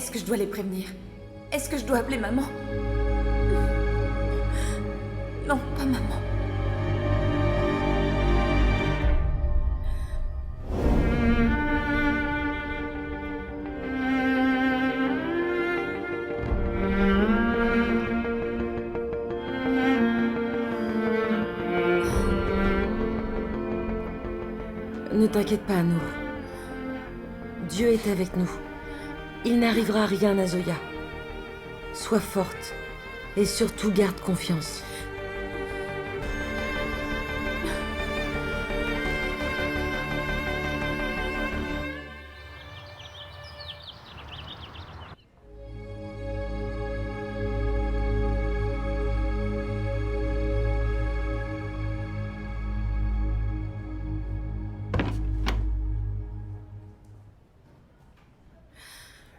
Est-ce que je dois les prévenir? Est-ce que je dois appeler maman? Non, pas maman. Ne t'inquiète pas, Nour. Dieu est avec nous. Il n'arrivera rien à Zoya. Sois forte. Et surtout, garde confiance.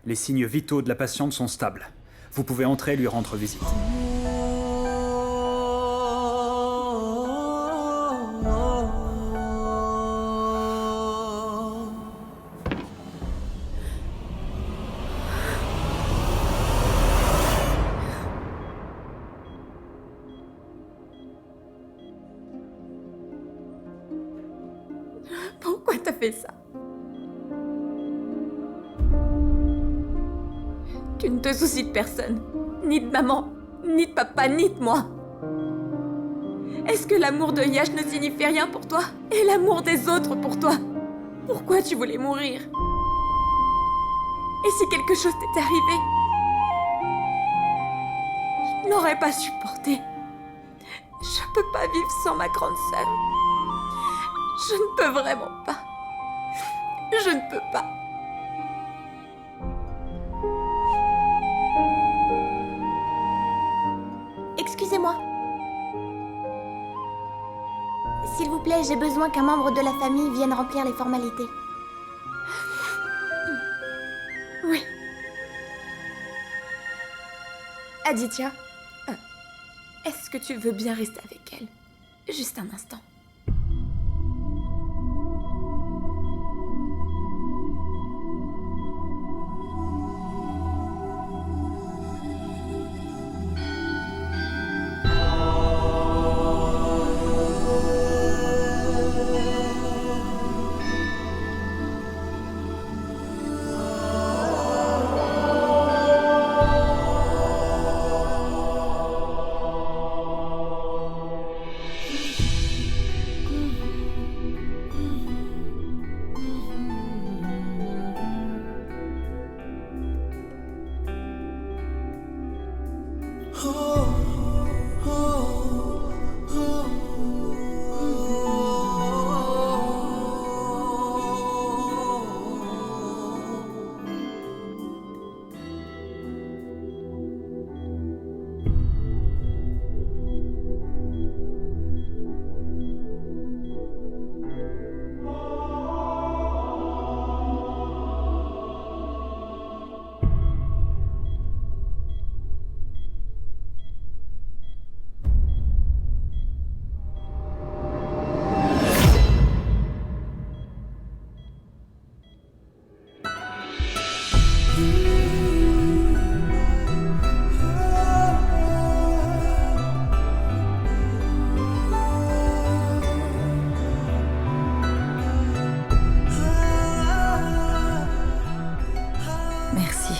Les signes vitaux de la patiente sont stables. Vous pouvez entrer et lui rendre visite. Pourquoi t'as fait ça? Tu ne te soucies de personne. Ni de maman, ni de papa, ni de moi. Est-ce que l'amour de Yash ne signifie rien pour toi? Et l'amour des autres pour toi? Pourquoi tu voulais mourir? Et si quelque chose t'était arrivé? Je ne l'aurais pas supporté. Je peux pas vivre sans ma grande sœur. Je ne peux vraiment pas. Je ne peux pas. Excusez-moi. S'il vous plaît, j'ai besoin qu'un membre de la famille vienne remplir les formalités. Oui. Aditya, est-ce que tu veux bien rester avec elle? Juste un instant. Merci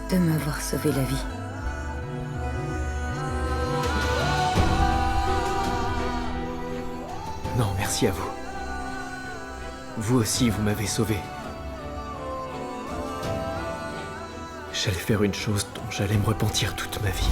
de m'avoir sauvé la vie. Non, merci à vous. Vous aussi, vous m'avez sauvé. J'allais faire une chose dont j'allais me repentir toute ma vie.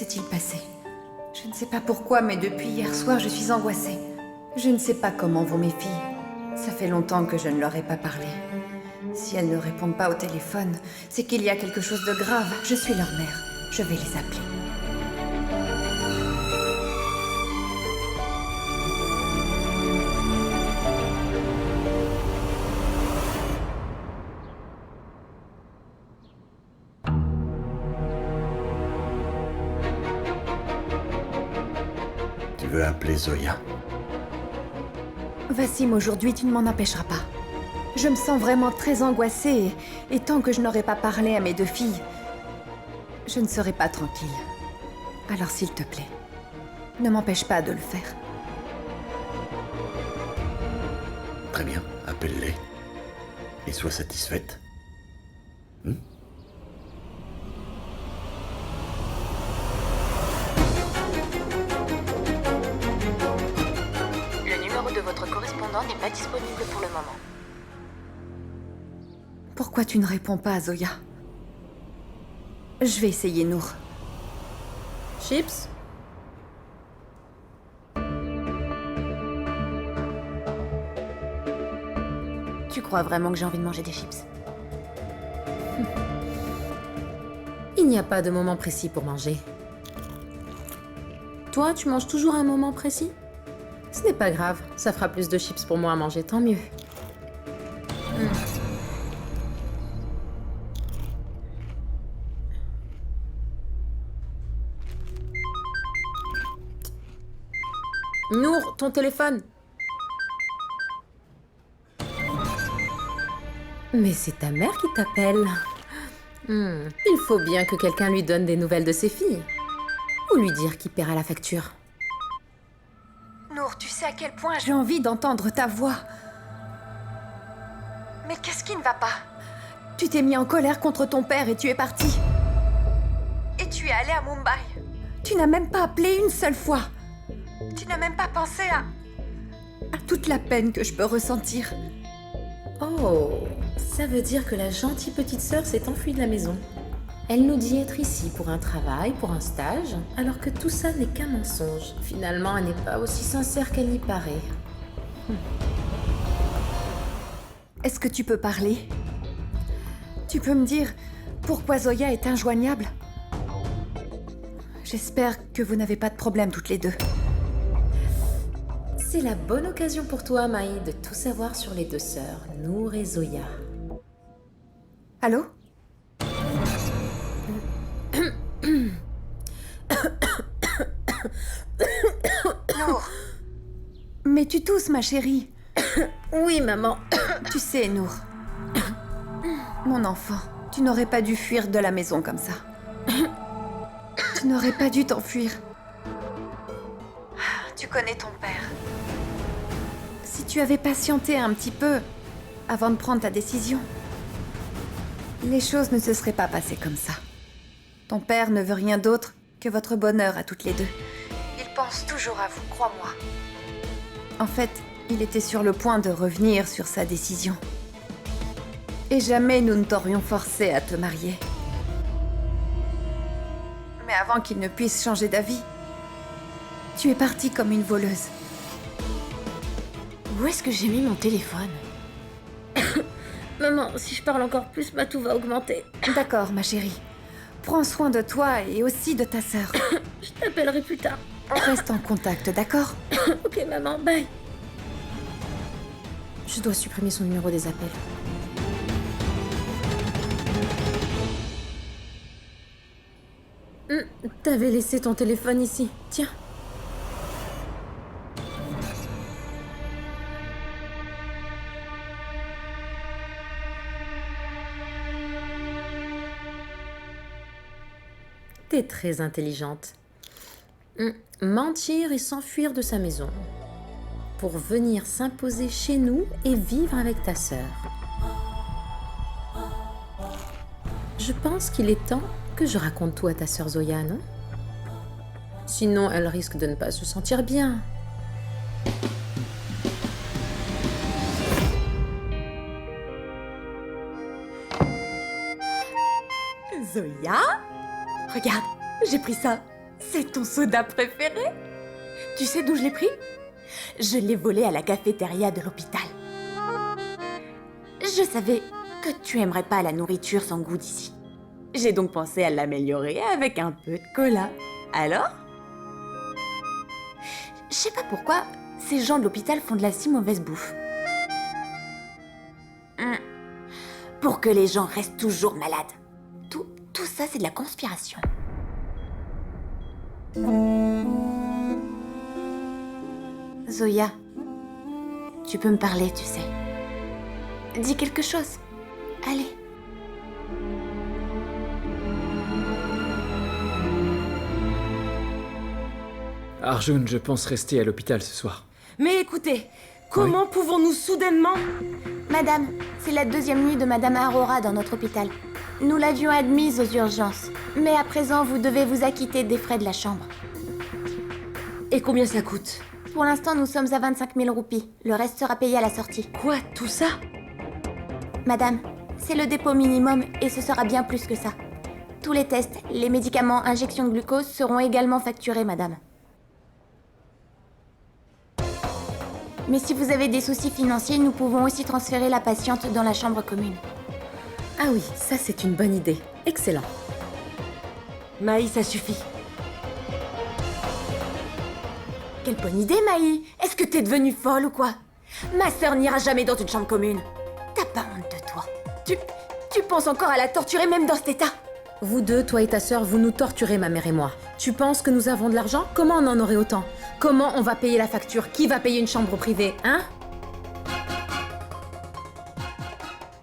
s'est-il passé? Je ne sais pas pourquoi, mais depuis hier soir, je suis angoissée. Je ne sais pas comment vont mes filles. Ça fait longtemps que je ne leur ai pas parlé. Si elles ne répondent pas au téléphone, c'est qu'il y a quelque chose de grave. Je suis leur mère. Je vais les appeler. Tu veux appeler Zoya? Vassim, aujourd'hui, tu ne m'en empêcheras pas. Je me sens vraiment très angoissée et tant que je n'aurai pas parlé à mes 2 filles, je ne serai pas tranquille. Alors s'il te plaît, ne m'empêche pas de le faire. Très bien, appelle-les. Et sois satisfaite. Le numéro de votre correspondant n'est pas disponible pour le moment. Pourquoi tu ne réponds pas à Zoya? Je vais essayer Nour. Chips? Tu crois vraiment que j'ai envie de manger des chips? Il n'y a pas de moment précis pour manger. Toi, tu manges toujours à un moment précis? Ce n'est pas grave, ça fera plus de chips pour moi à manger, tant mieux. Nour, ton téléphone. Mais c'est ta mère qui t'appelle. Il faut bien que quelqu'un lui donne des nouvelles de ses filles. Ou lui dire qui paiera la facture. Nour, tu sais à quel point j'ai envie d'entendre ta voix. Mais qu'est-ce qui ne va pas? Tu t'es mis en colère contre ton père et tu es parti. Et tu es allé à Mumbai. Tu n'as même pas appelé une seule fois. Tu n'as même pas pensé à toute la peine que je peux ressentir. Oh, ça veut dire que la gentille petite sœur s'est enfuie de la maison. Elle nous dit être ici pour un travail, pour un stage, alors que tout ça n'est qu'un mensonge. Finalement, elle n'est pas aussi sincère qu'elle n'y paraît. Est-ce que tu peux parler? Tu peux me dire pourquoi Zoya est injoignable? J'espère que vous n'avez pas de problème toutes les deux. C'est la bonne occasion pour toi, Maï, de tout savoir sur les 2 sœurs, Nour et Zoya. Allô? Nour. Mais tu tousses, ma chérie. Oui, maman. Tu sais, Nour. Mon enfant, tu n'aurais pas dû fuir de la maison comme ça. Tu n'aurais pas dû t'enfuir. Tu connais ton père. Si tu avais patienté un petit peu avant de prendre ta décision, les choses ne se seraient pas passées comme ça. Ton père ne veut rien d'autre que votre bonheur à toutes les deux. Il pense toujours à vous, crois-moi. En fait, il était sur le point de revenir sur sa décision. Et jamais nous ne t'aurions forcé à te marier. Mais avant qu'il ne puisse changer d'avis, tu es partie comme une voleuse. Où est-ce que j'ai mis mon téléphone? Maman, si je parle encore plus, ma toux va augmenter. D'accord, ma chérie. Prends soin de toi et aussi de ta sœur. Je t'appellerai plus tard. On reste en contact, d'accord? Ok, maman, bye. Je dois supprimer son numéro des appels. T'avais laissé ton téléphone ici. Tiens. T'es très intelligente. Mentir et s'enfuir de sa maison. Pour venir s'imposer chez nous et vivre avec ta sœur. Je pense qu'il est temps que je raconte tout à ta sœur Zoya, non? Sinon, elle risque de ne pas se sentir bien. Zoya? Regarde, j'ai pris ça. C'est ton soda préféré? Tu sais d'où je l'ai pris? Je l'ai volé à la cafétéria de l'hôpital. Je savais que tu aimerais pas la nourriture sans goût d'ici. J'ai donc pensé à l'améliorer avec un peu de cola. Alors? Je sais pas pourquoi ces gens de l'hôpital font de la si mauvaise bouffe. Pour que les gens restent toujours malades. Tout ça, c'est de la conspiration. Zoya, tu peux me parler, tu sais. Dis quelque chose. Allez. Arjun, je pense rester à l'hôpital ce soir. Mais écoutez, comment pouvons-nous soudainement... Madame, c'est la 2e nuit de Madame Aurora dans notre hôpital. Nous l'avions admise aux urgences. Mais à présent, vous devez vous acquitter des frais de la chambre. Et combien ça coûte? Pour l'instant, nous sommes à 25 000 roupies. Le reste sera payé à la sortie. Quoi, tout ça? Madame, c'est le dépôt minimum et ce sera bien plus que ça. Tous les tests, les médicaments, injections de glucose seront également facturés, madame. Mais si vous avez des soucis financiers, nous pouvons aussi transférer la patiente dans la chambre commune. Ah oui, ça c'est une bonne idée. Excellent. Maï, ça suffit. Quelle bonne idée, Maï! Est-ce que t'es devenue folle ou quoi? Ma sœur n'ira jamais dans une chambre commune. T'as pas honte de toi? Tu penses encore à la torturer même dans cet état? Vous deux, toi et ta sœur, vous nous torturez, ma mère et moi. Tu penses que nous avons de l'argent? Comment on en aurait autant? Comment on va payer la facture? Qui va payer une chambre privée, hein?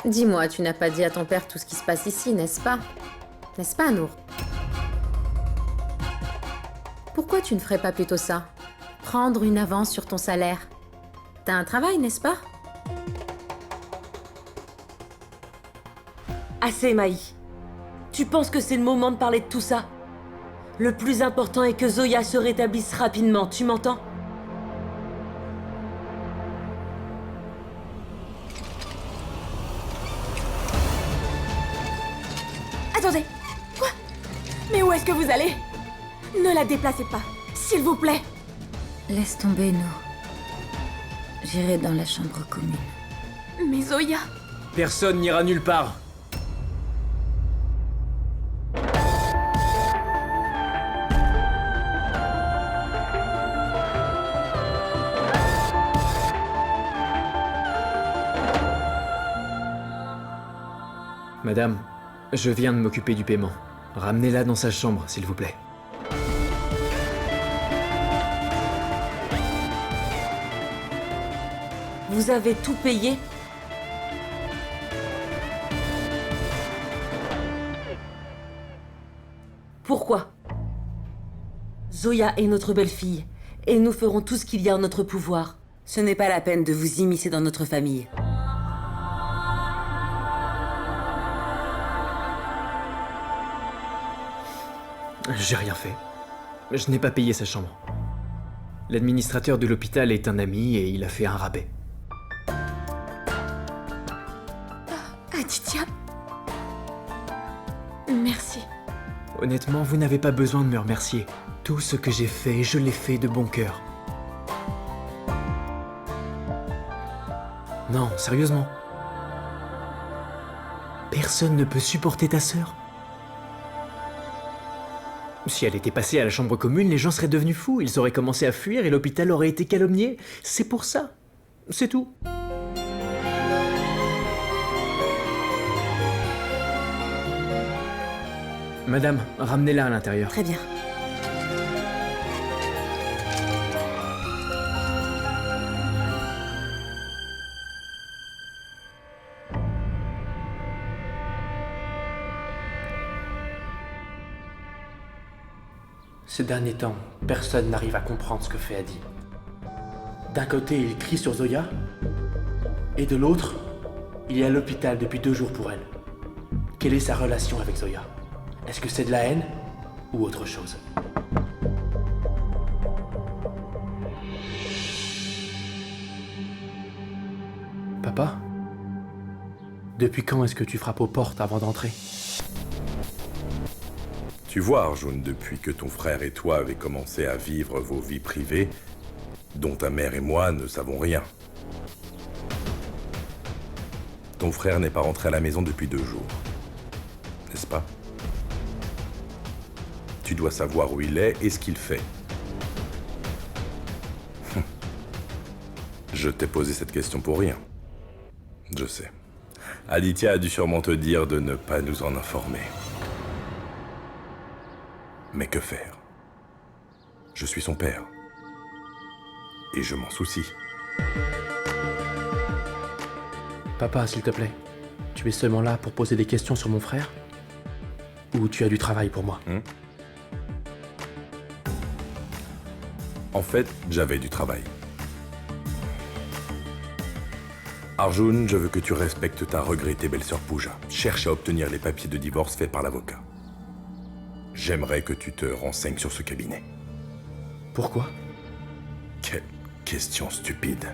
Dis-moi, tu n'as pas dit à ton père tout ce qui se passe ici, n'est-ce pas? N'est-ce pas, Nour? Pourquoi tu ne ferais pas plutôt ça? Prendre une avance sur ton salaire. T'as un travail, n'est-ce pas? Assez, Maï. Tu penses que c'est le moment de parler de tout ça? Le plus important est que Zoya se rétablisse rapidement, tu m'entends? Attendez! Quoi? Mais où est-ce que vous allez? Ne la déplacez pas, s'il vous plaît! Laisse tomber, Nour. J'irai dans la chambre commune. Mais Zoya! Personne n'ira nulle part. Madame, je viens de m'occuper du paiement. Ramenez-la dans sa chambre, s'il vous plaît. Vous avez tout payé? Pourquoi? Zoya est notre belle-fille, et nous ferons tout ce qu'il y a en notre pouvoir. Ce n'est pas la peine de vous immiscer dans notre famille. J'ai rien fait. Je n'ai pas payé sa chambre. L'administrateur de l'hôpital est un ami et il a fait un rabais. Aditya. Merci. Honnêtement, vous n'avez pas besoin de me remercier. Tout ce que j'ai fait, je l'ai fait de bon cœur. Non, sérieusement. Personne ne peut supporter ta sœur. Si elle était passée à la chambre commune, les gens seraient devenus fous, ils auraient commencé à fuir et l'hôpital aurait été calomnié. C'est pour ça. C'est tout. Madame, ramenez-la à l'intérieur. Très bien. Ces derniers temps, personne n'arrive à comprendre ce que fait Adi. D'un côté, il crie sur Zoya, et de l'autre, il est à l'hôpital depuis 2 jours pour elle. Quelle est sa relation avec Zoya? Est-ce que c'est de la haine ou autre chose? Papa? Depuis quand est-ce que tu frappes aux portes avant d'entrer? Tu vois, Arjun, depuis que ton frère et toi avez commencé à vivre vos vies privées, dont ta mère et moi ne savons rien. Ton frère n'est pas rentré à la maison depuis 2 jours. N'est-ce pas? Tu dois savoir où il est et ce qu'il fait. Je t'ai posé cette question pour rien. Je sais. Aditya a dû sûrement te dire de ne pas nous en informer. Mais que faire? Je suis son père. Et je m'en soucie. Papa, s'il te plaît, tu es seulement là pour poser des questions sur mon frère? Ou tu as du travail pour moi? En fait, j'avais du travail. Arjun, je veux que tu respectes ta regrettée belle-sœur Pooja. Cherche à obtenir les papiers de divorce faits par l'avocat. J'aimerais que tu te renseignes sur ce cabinet. Pourquoi? Quelle question stupide.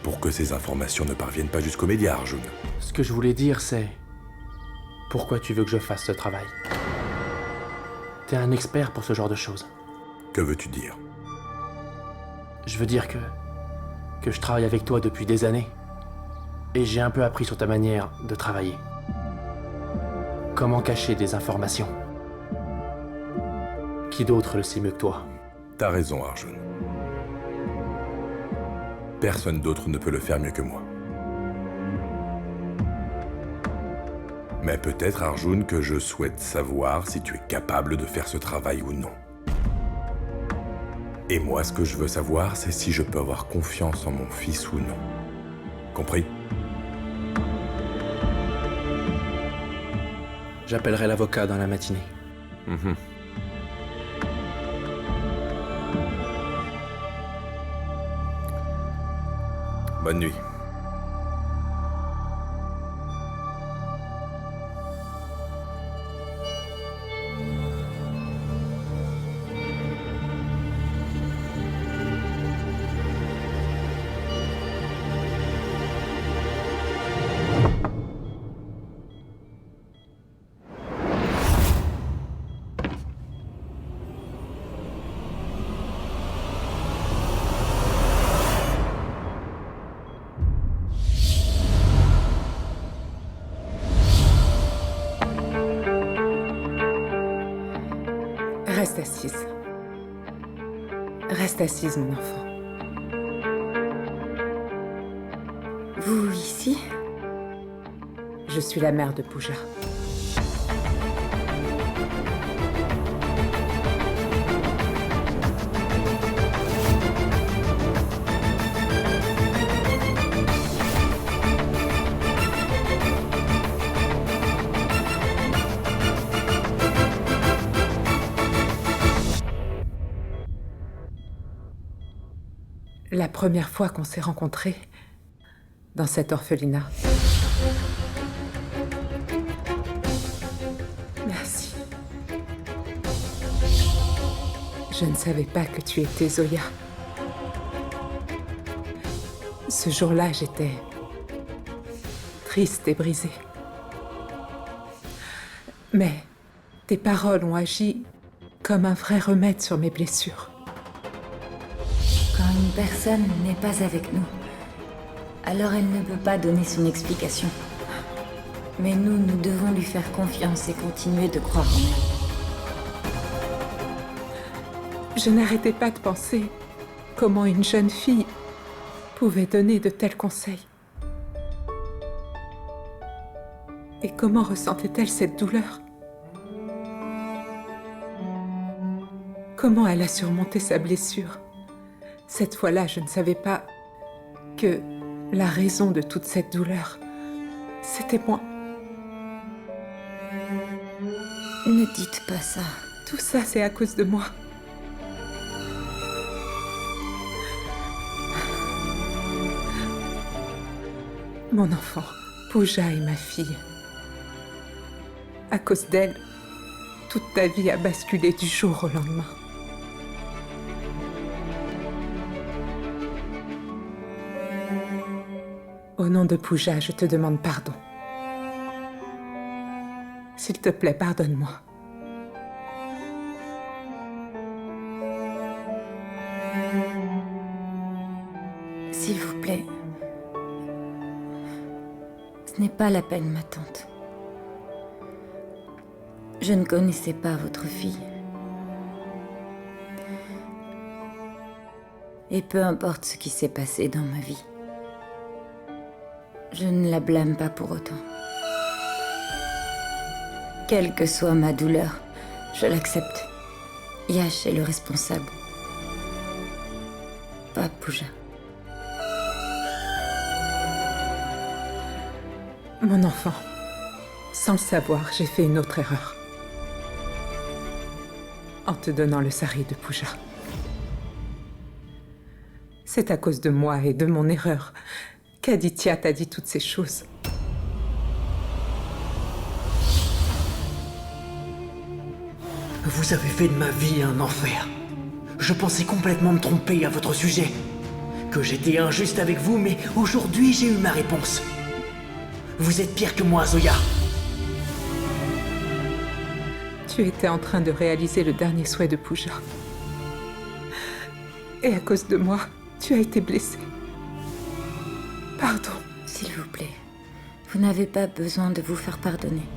Pour que ces informations ne parviennent pas jusqu'aux médias, Arjun. Ce que je voulais dire, c'est... Pourquoi tu veux que je fasse ce travail? T'es un expert pour ce genre de choses. Que veux-tu dire? Je veux dire que je travaille avec toi depuis des années. Et j'ai un peu appris sur ta manière de travailler. Comment cacher des informations? Qui d'autre le sait mieux que toi? T'as raison, Arjun. Personne d'autre ne peut le faire mieux que moi. Mais peut-être, Arjun, que je souhaite savoir si tu es capable de faire ce travail ou non. Et moi, ce que je veux savoir, c'est si je peux avoir confiance en mon fils ou non. Compris? J'appellerai l'avocat dans la matinée. Bonne nuit. Reste assise. Reste assise, mon enfant. Vous, ici? Je suis la mère de Pooja. La première fois qu'on s'est rencontrés dans cet orphelinat. Merci. Je ne savais pas que tu étais Zoya. Ce jour-là, j'étais triste et brisée. Mais tes paroles ont agi comme un vrai remède sur mes blessures. Quand une personne n'est pas avec nous, alors elle ne peut pas donner son explication. Mais nous devons lui faire confiance et continuer de croire en elle. Je n'arrêtais pas de penser comment une jeune fille pouvait donner de tels conseils. Et comment ressentait-elle cette douleur? Comment elle a surmonté sa blessure? Cette fois-là, je ne savais pas que la raison de toute cette douleur, c'était moi. Ne dites pas ça. Tout ça, c'est à cause de moi. Mon enfant, Pooja est ma fille. À cause d'elle, toute ta vie a basculé du jour au lendemain. Au nom de Pooja, je te demande pardon. S'il te plaît, pardonne-moi. S'il vous plaît. Ce n'est pas la peine, ma tante. Je ne connaissais pas votre fille. Et peu importe ce qui s'est passé dans ma vie, je ne la blâme pas pour autant. Quelle que soit ma douleur, je l'accepte. Yash est le responsable. Pas Pooja. Mon enfant, sans le savoir, j'ai fait une autre erreur. En te donnant le sari de Pooja. C'est à cause de moi et de mon erreur qu'Aditya t'a dit toutes ces choses. Vous avez fait de ma vie un enfer. Je pensais complètement me tromper à votre sujet. Que j'étais injuste avec vous, mais aujourd'hui j'ai eu ma réponse. Vous êtes pire que moi, Zoya. Tu étais en train de réaliser le dernier souhait de Pooja. Et à cause de moi, tu as été blessée. Pardon. S'il vous plaît, vous n'avez pas besoin de vous faire pardonner.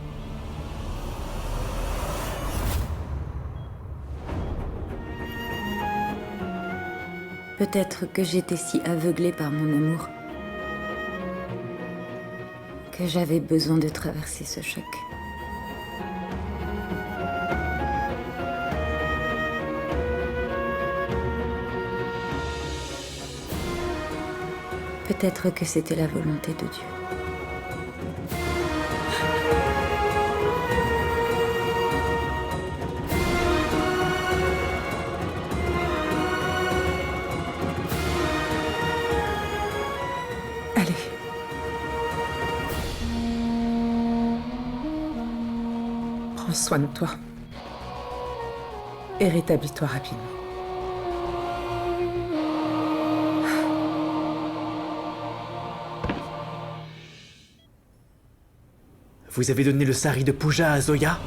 Peut-être que j'étais si aveuglée par mon amour que j'avais besoin de traverser ce choc. Peut-être que c'était la volonté de Dieu. Allez. Prends soin de toi. Et rétablis-toi rapidement. Vous avez donné le sari de Pooja à Zoya?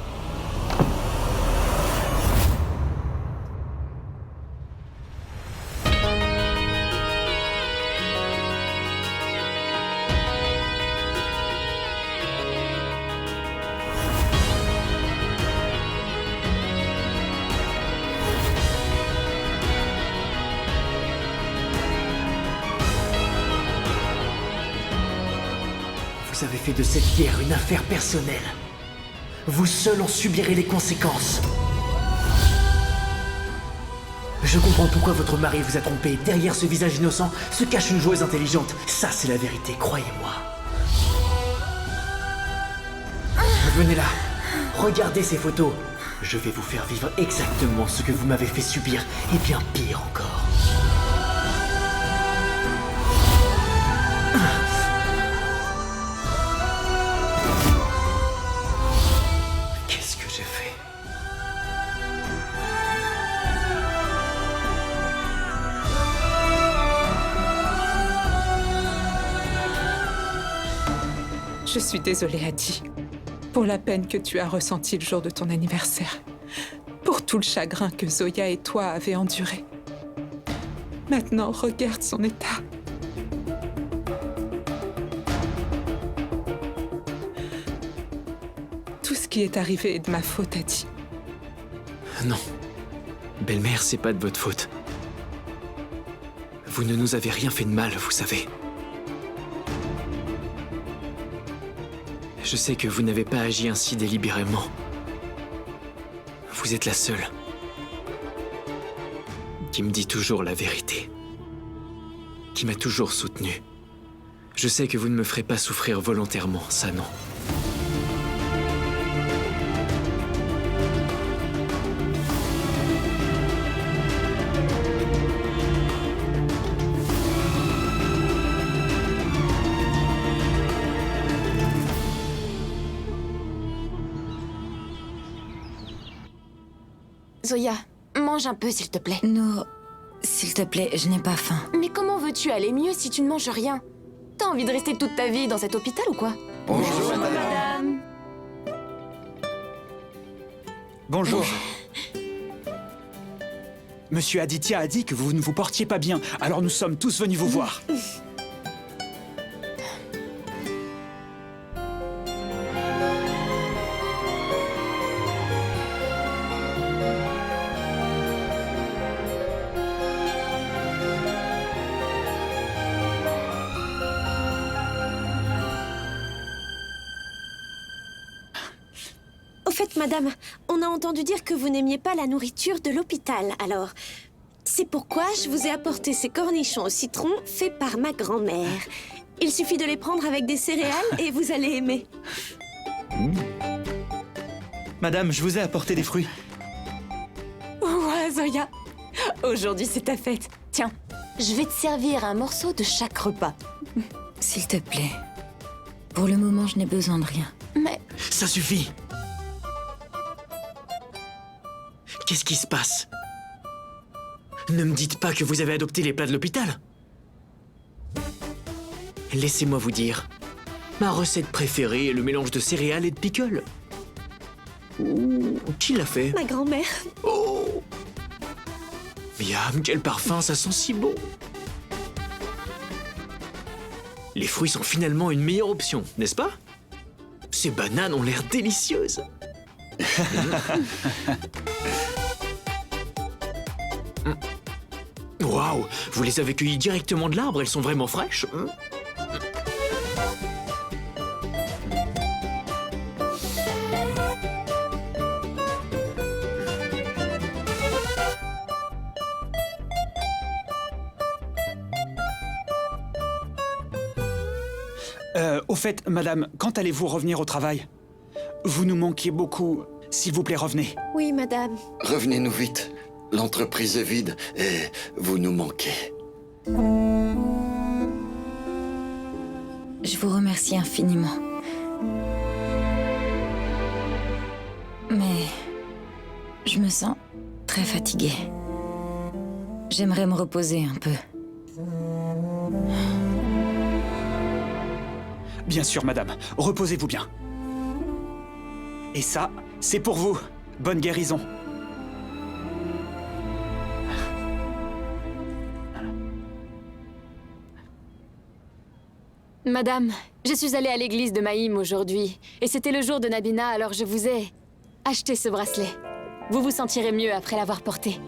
Vous avez fait de cette guerre une affaire personnelle. Vous seul en subirez les conséquences. Je comprends pourquoi votre mari vous a trompé. Derrière ce visage innocent se cache une joueuse intelligente. Ça, c'est la vérité, croyez-moi. Venez là. Regardez ces photos. Je vais vous faire vivre exactement ce que vous m'avez fait subir, et bien pire encore. Qu'est-ce que j'ai fait? Je suis désolée, Adi, pour la peine que tu as ressentie le jour de ton anniversaire, pour tout le chagrin que Zoya et toi avez enduré. Maintenant, regarde son état. Tout ce qui est arrivé est de ma faute, Adi. Non. Belle-mère, c'est pas de votre faute. Vous ne nous avez rien fait de mal, vous savez. Je sais que vous n'avez pas agi ainsi délibérément. Vous êtes la seule qui me dit toujours la vérité, qui m'a toujours soutenu. Je sais que vous ne me ferez pas souffrir volontairement, ça non. Zoya, mange un peu s'il te plaît. Non, s'il te plaît, je n'ai pas faim. Mais comment veux-tu aller mieux si tu ne manges rien? T'as envie de rester toute ta vie dans cet hôpital ou quoi? Bonjour, madame. Bonjour. Monsieur Aditya a dit que vous ne vous portiez pas bien, alors nous sommes tous venus vous voir. Au fait, madame, on a entendu dire que vous n'aimiez pas la nourriture de l'hôpital, alors... C'est pourquoi je vous ai apporté ces cornichons au citron faits par ma grand-mère. Il suffit de les prendre avec des céréales et vous allez aimer. Madame, je vous ai apporté des fruits. Ouais, Zoya. Aujourd'hui, c'est ta fête. Tiens, je vais te servir un morceau de chaque repas. S'il te plaît. Pour le moment, je n'ai besoin de rien. Mais... Ça suffit. Qu'est-ce qui se passe? Ne me dites pas que vous avez adopté les plats de l'hôpital. Laissez-moi vous dire, ma recette préférée est le mélange de céréales et de pickles. Ouh, qui l'a fait? Ma grand-mère. Oh! Miam, quel parfum, ça sent si bon. Les fruits sont finalement une meilleure option, n'est-ce pas? Ces bananes ont l'air délicieuses. Waouh, vous les avez cueillies directement de l'arbre, elles sont vraiment fraîches. Au fait, madame, quand allez-vous revenir au travail? Vous nous manquiez beaucoup. S'il vous plaît, revenez. Oui, madame. Revenez-nous vite. L'entreprise est vide et vous nous manquez. Je vous remercie infiniment. Mais je me sens très fatiguée. J'aimerais me reposer un peu. Bien sûr, madame. Reposez-vous bien. Et ça, c'est pour vous. Bonne guérison. Madame, je suis allée à l'église de Mahim aujourd'hui, et c'était le jour de Nabina, alors je vous ai acheté ce bracelet. Vous vous sentirez mieux après l'avoir porté.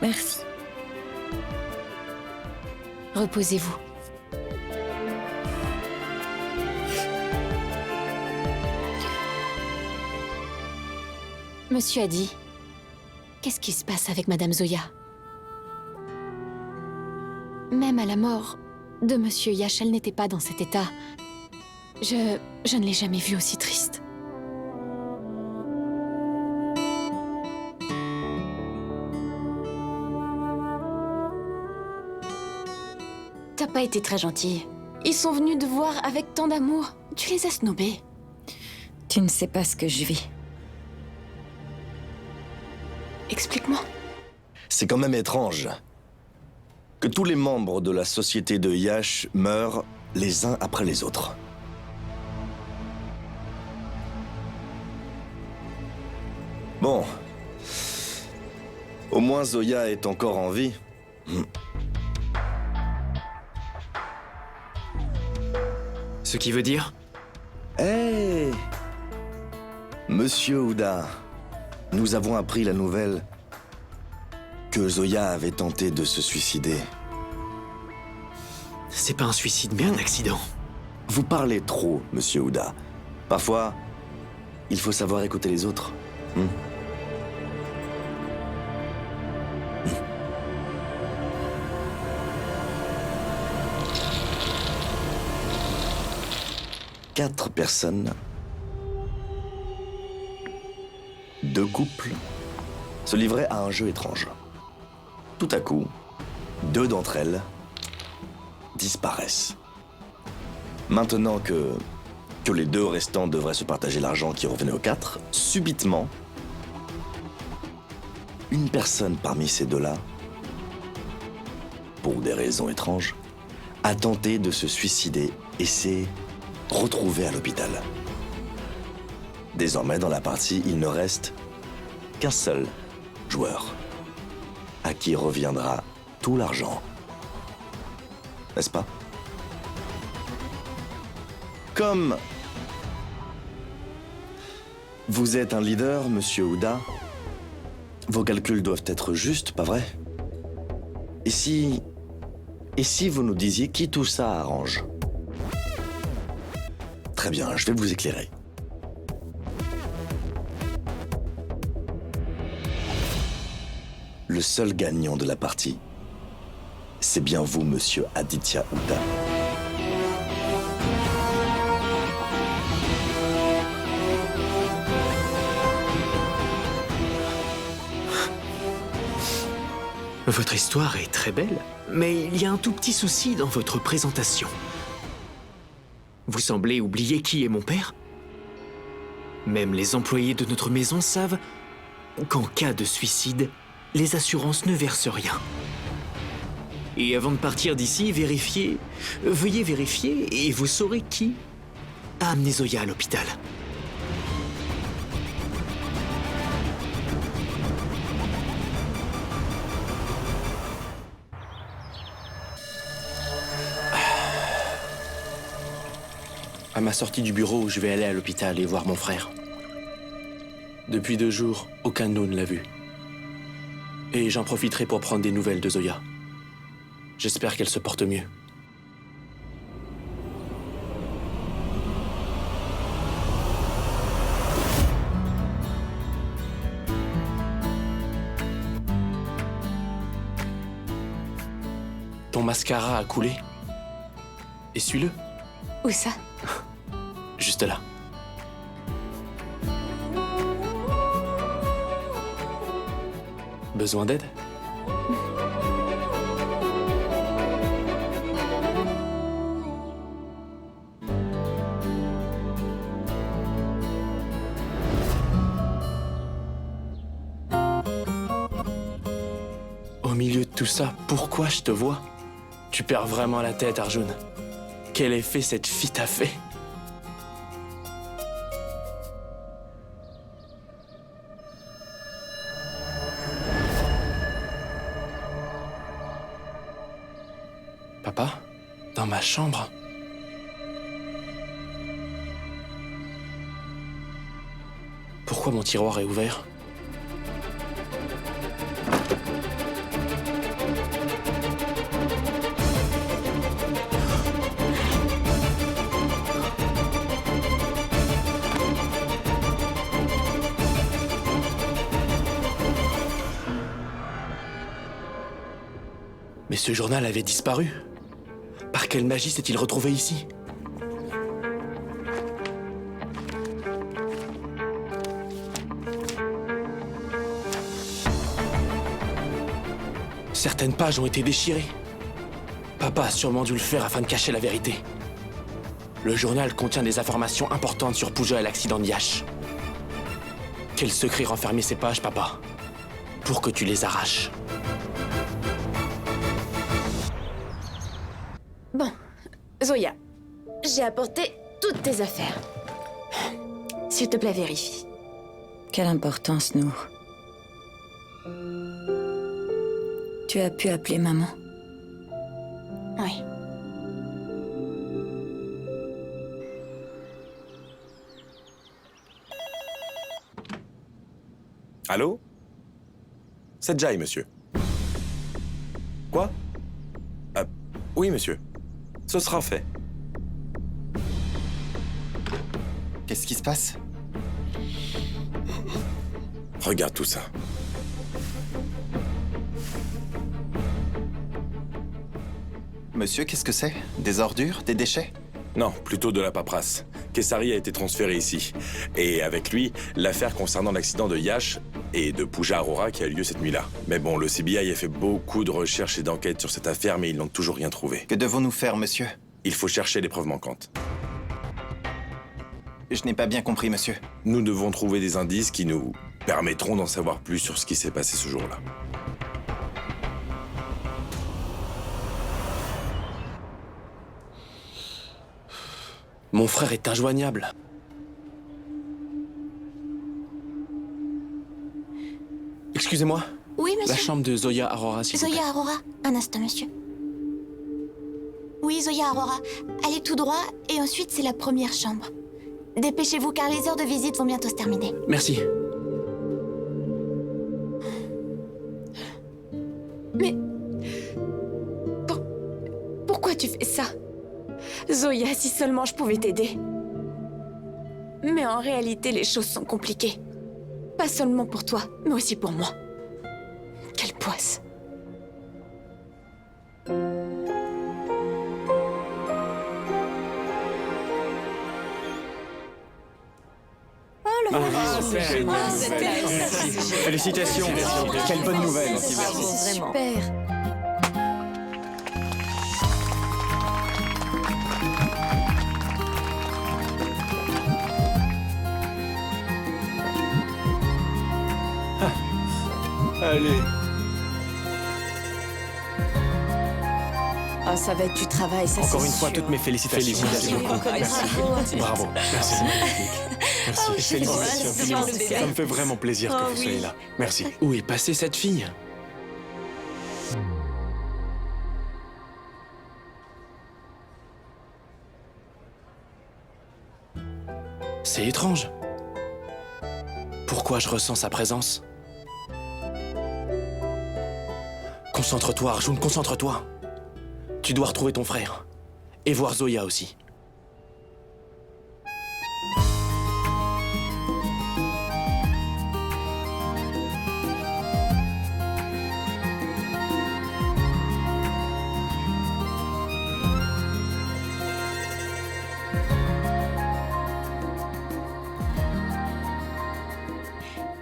Merci. Reposez-vous. Monsieur a dit, qu'est-ce qui se passe avec Madame Zoya? Même à la mort de Monsieur Yash, elle n'était pas dans cet état. Je ne l'ai jamais vue aussi triste. T'as pas été très gentille. Ils sont venus te voir avec tant d'amour. Tu les as snobés. Tu ne sais pas ce que je vis. Explique-moi. C'est quand même étrange que tous les membres de la société de Yash meurent les uns après les autres. Bon. Au moins Zoya est encore en vie. Ce qui veut dire? Hé Monsieur Ouda, nous avons appris la nouvelle que Zoya avait tenté de se suicider. C'est pas un suicide, mais un accident. Vous parlez trop, Monsieur Ouda. Parfois, il faut savoir écouter les autres. Quatre personnes, 2 couples, se livraient à un jeu étrange. Tout à coup, 2 d'entre elles disparaissent. Maintenant que les 2 restants devraient se partager l'argent qui revenait aux 4, subitement, une personne parmi ces 2-là, pour des raisons étranges, a tenté de se suicider et s'est retrouvée à l'hôpital. Désormais, dans la partie, il ne reste qu'un seul joueur, à qui reviendra tout l'argent. N'est-ce pas? Comme vous êtes un leader, monsieur Ouda, vos calculs doivent être justes, pas vrai? Et si vous nous disiez qui tout ça arrange? Très bien, je vais vous éclairer. Le seul gagnant de la partie, c'est bien vous, monsieur Aditya Ouda. Votre histoire est très belle, mais il y a un tout petit souci dans votre présentation. Vous semblez oublier qui est mon père? Même les employés de notre maison savent qu'en cas de suicide, les assurances ne versent rien. Et avant de partir d'ici, veuillez vérifier et vous saurez qui a amené Zoya à l'hôpital. À ma sortie du bureau, je vais aller à l'hôpital et voir mon frère. Depuis 2 jours, aucun de nous ne l'a vu. Et j'en profiterai pour prendre des nouvelles de Zoya. J'espère qu'elle se porte mieux. Ton mascara a coulé. Essuie-le. Où ça? Juste là. Besoin d'aide? Au milieu de tout ça, pourquoi je te vois? Tu perds vraiment la tête, Arjun. Quel effet cette fille t'a fait? Papa? Dans ma chambre? Pourquoi mon tiroir est ouvert? Mais ce journal avait disparu. Par quelle magie s'est-il retrouvé ici? Certaines pages ont été déchirées. Papa a sûrement dû le faire afin de cacher la vérité. Le journal contient des informations importantes sur Pooja et l'accident de Yash. Quel secret renfermait ces pages, papa? Pour que tu les arraches. Bon, Zoya, j'ai apporté toutes tes affaires. S'il te plaît, vérifie. Quelle importance, Nour. Tu as pu appeler maman? Oui. Allô? C'est Jai, monsieur. Quoi? Oui, monsieur. Ce sera fait. Qu'est-ce qui se passe? Regarde tout ça. Monsieur, qu'est-ce que c'est? Des ordures? Des déchets? Non, plutôt de la paperasse. Kessari a été transféré ici. Et avec lui, l'affaire concernant l'accident de Yash et de Pooja Aurora qui a eu lieu cette nuit-là. Mais bon, le CBI a fait beaucoup de recherches et d'enquêtes sur cette affaire, mais ils n'ont toujours rien trouvé. Que devons-nous faire, monsieur? Il faut chercher les preuves manquantes. Je n'ai pas bien compris, monsieur. Nous devons trouver des indices qui nous permettront d'en savoir plus sur ce qui s'est passé ce jour-là. Mon frère est injoignable. Excusez-moi. Oui, monsieur. La chambre de Zoya Aurora, s'il vous plaît. Zoya Aurora, un instant, monsieur. Oui, Zoya Aurora. Allez tout droit et ensuite c'est la première chambre. Dépêchez-vous car les heures de visite vont bientôt se terminer. Merci. Mais... Pourquoi tu fais ça? Zoya, si seulement je pouvais t'aider. Mais en réalité, les choses sont compliquées. Pas seulement pour toi, mais aussi pour moi. Quelle poisse. Félicitations. Quelle bonne nouvelle. Super. Allez. Ah, ça va être du travail, ça. Encore c'est une fois, sûr. toutes mes félicitations. Merci. Bravo. Merci, c'est magnifique. Merci. Oh, je suis Félicitations. heureuse, bébé. Ça me fait vraiment plaisir que Oh, vous oui. soyez là. Merci. Où est passée cette fille? C'est étrange. Pourquoi je ressens sa présence? Concentre-toi, Arjun, concentre-toi. Tu dois retrouver ton frère. Et voir Zoya aussi.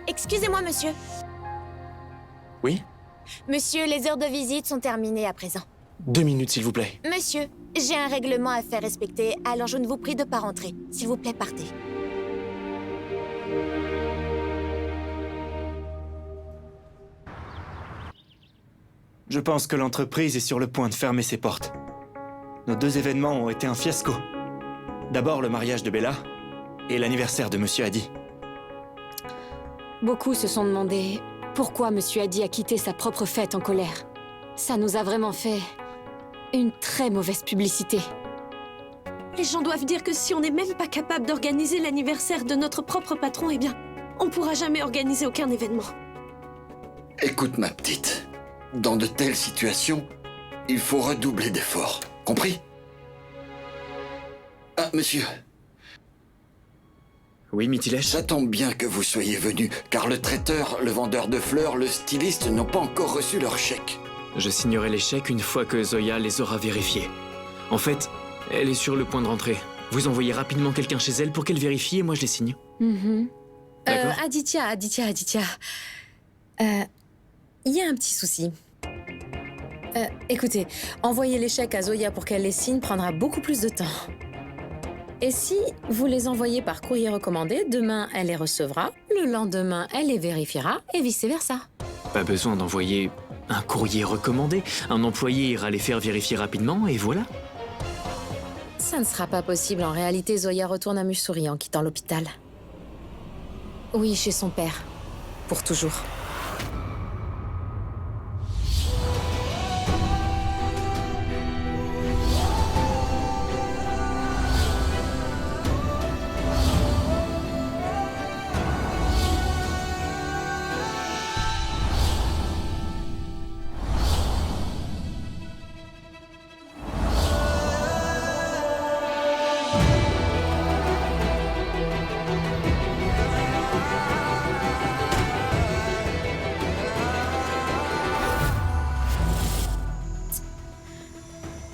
Excusez-moi, monsieur. Oui? Monsieur, les heures de visite sont terminées à présent. 2 minutes, s'il vous plaît. Monsieur, j'ai un règlement à faire respecter, alors je ne vous prie de pas rentrer. S'il vous plaît, partez. Je pense que l'entreprise est sur le point de fermer ses portes. Nos 2 événements ont été un fiasco. D'abord le mariage de Bella et l'anniversaire de Monsieur Hadi. Beaucoup se sont demandé pourquoi Monsieur Hadi a quitté sa propre fête en colère. Ça nous a vraiment fait une très mauvaise publicité. Les gens doivent dire que si on n'est même pas capable d'organiser l'anniversaire de notre propre patron, eh bien, on pourra jamais organiser aucun événement. Écoute, ma petite. Dans de telles situations, il faut redoubler d'efforts. Compris? Ah, monsieur. Oui, Mithilèche? Ça tombe bien que vous soyez venu, car le traiteur, le vendeur de fleurs, le styliste n'ont pas encore reçu leur chèque. Je signerai les chèques une fois que Zoya les aura vérifiés. En fait, elle est sur le point de rentrer. Vous envoyez rapidement quelqu'un chez elle pour qu'elle vérifie et moi je les signe. D'accord. Aditya. Il y a un petit souci. Écoutez, envoyer les chèques à Zoya pour qu'elle les signe prendra beaucoup plus de temps. Et si vous les envoyez par courrier recommandé, demain elle les recevra, le lendemain elle les vérifiera et vice-versa. Pas besoin d'envoyer un courrier recommandé. Un employé ira les faire vérifier rapidement et voilà. Ça ne sera pas possible. En réalité, Zoya retourne à Mussoorie en quittant l'hôpital. Oui, chez son père. Pour toujours.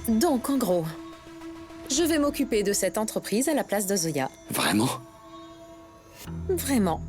Donc, en gros, je vais m'occuper de cette entreprise à la place de Zoya. Vraiment? Vraiment.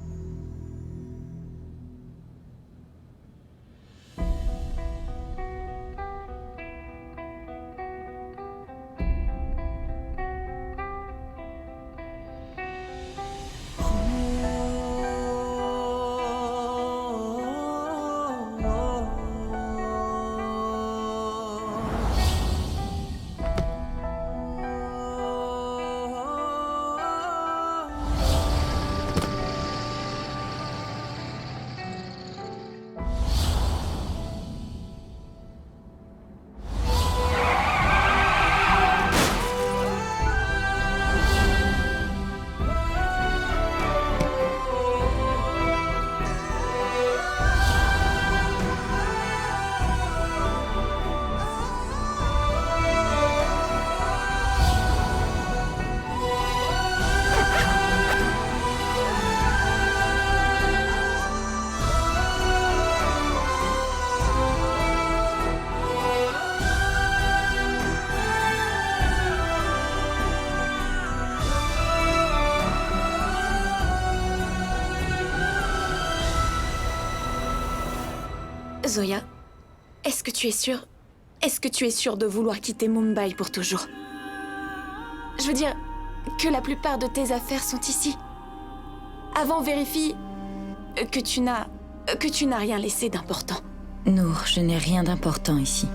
Zoya, est-ce que tu es sûre? Est-ce que tu es sûre de vouloir quitter Mumbai pour toujours? Je veux dire que la plupart de tes affaires sont ici. Avant, vérifie que tu n'as rien laissé d'important. Nour, je n'ai rien d'important ici.